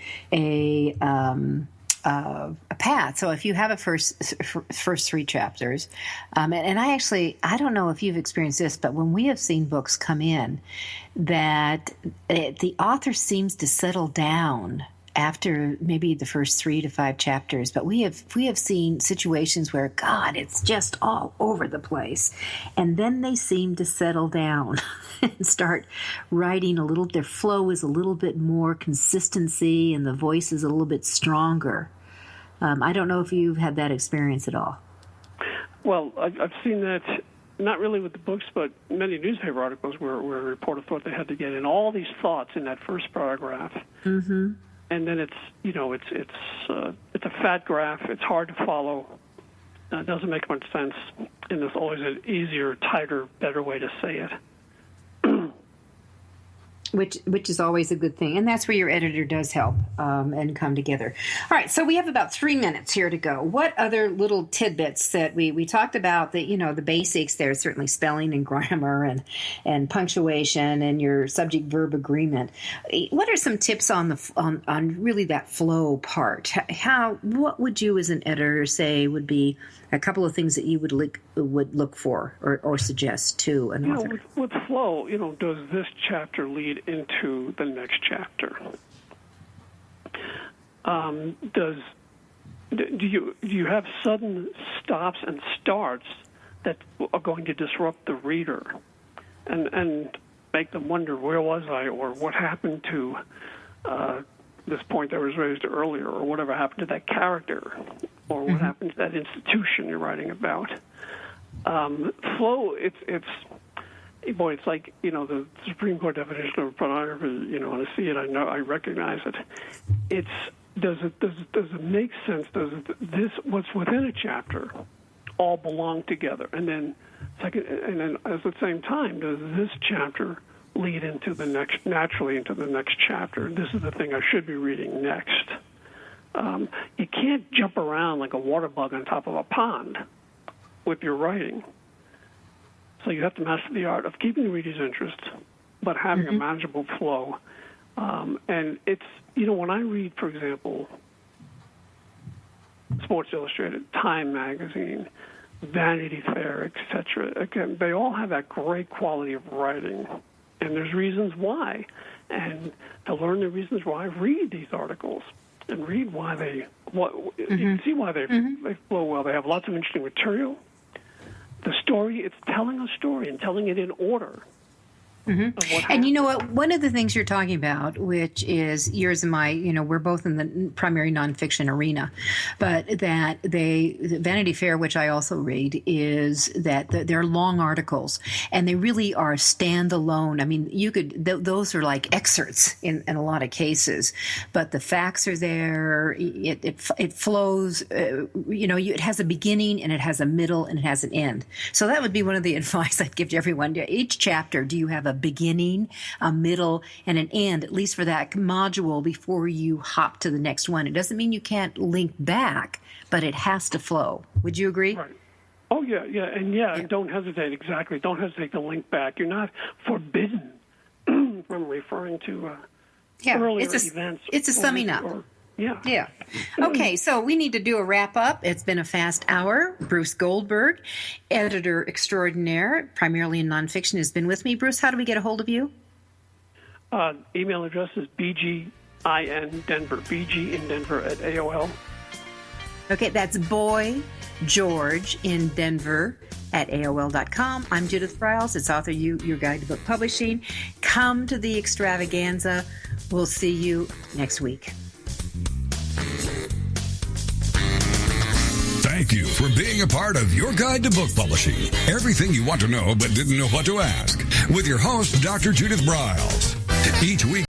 path. So if you have a first 3 chapters, and I don't know if you've experienced this, but when we have seen books come in, that the author seems to settle down after maybe the first 3 to 5 chapters, but we have seen situations where, God, it's just all over the place, and then they seem to settle down and start writing their flow is a little bit more consistency, and the voice is a little bit stronger. I don't know if you've had that experience at all. Well, I've seen that, not really with the books, but many newspaper articles where a reporter thought they had to get in all these thoughts in that first paragraph. Mm-hmm. And then it's a fat graph. It's hard to follow. It doesn't make much sense. And there's always an easier, tighter, better way to say it. which is always a good thing. And that's where your editor does help and come together. All right, so we have about 3 minutes here to go. What other little tidbits that we talked about, the basics there, certainly spelling and grammar and punctuation and your subject-verb agreement. What are some tips on really that flow part? What would you as an editor say would be a couple of things that you would look for or suggest to an author? With flow, does this chapter lead into the next chapter? Do you have sudden stops and starts that are going to disrupt the reader and make them wonder, where was I, or what happened to this point that was raised earlier, or whatever happened to that character, or what happened to that institution you're writing about? Flow, it's like, the Supreme Court definition of pornography, when I see it, I recognize it. Does it make sense? Does what's within a chapter all belong together? And then at the same time, does this chapter lead naturally into the next chapter? This is the thing I should be reading next. You can't jump around like a water bug on top of a pond with your writing. So you have to master the art of keeping the reader's interest, but having a manageable flow. And it's, when I read, for example, Sports Illustrated, Time Magazine, Vanity Fair, etc., again, they all have that great quality of writing. And there's reasons why. And to learn the reasons why, read these articles and read why you can see why they flow well. They have lots of interesting material. The story, it's telling a story and telling it in order. And you know what? One of the things you're talking about, which is yours and my, we're both in the primary nonfiction arena, but that the Vanity Fair, which I also read, is that they're long articles and they really are standalone. I mean, those are like excerpts in a lot of cases, but the facts are there. It flows. It has a beginning and it has a middle and it has an end. So that would be one of the advice I'd give to everyone. Each chapter, do you have a beginning, a middle, and an end, at least for that module before you hop to the next one? It doesn't mean you can't link back, but it has to flow. Would you agree? Right. Oh, yeah. And don't hesitate. Exactly. Don't hesitate to link back. You're not forbidden from referring to earlier events. It's a summing up. Yeah. Okay, so we need to do a wrap-up. It's been a fast hour. Bruce Goldberg, editor extraordinaire, primarily in nonfiction, has been with me. Bruce, how do we get a hold of you? Email address is bgindenver, bgindenver@AOL. Okay, that's boy George in Denver at AOL.com. I'm Judith Briles. It's AuthorU, your guide to book publishing. Come to the extravaganza. We'll see you next week. Thank you for being a part of Your Guide to Book Publishing. Everything you want to know but didn't know what to ask. With your host, Dr. Judith Briles. Each week,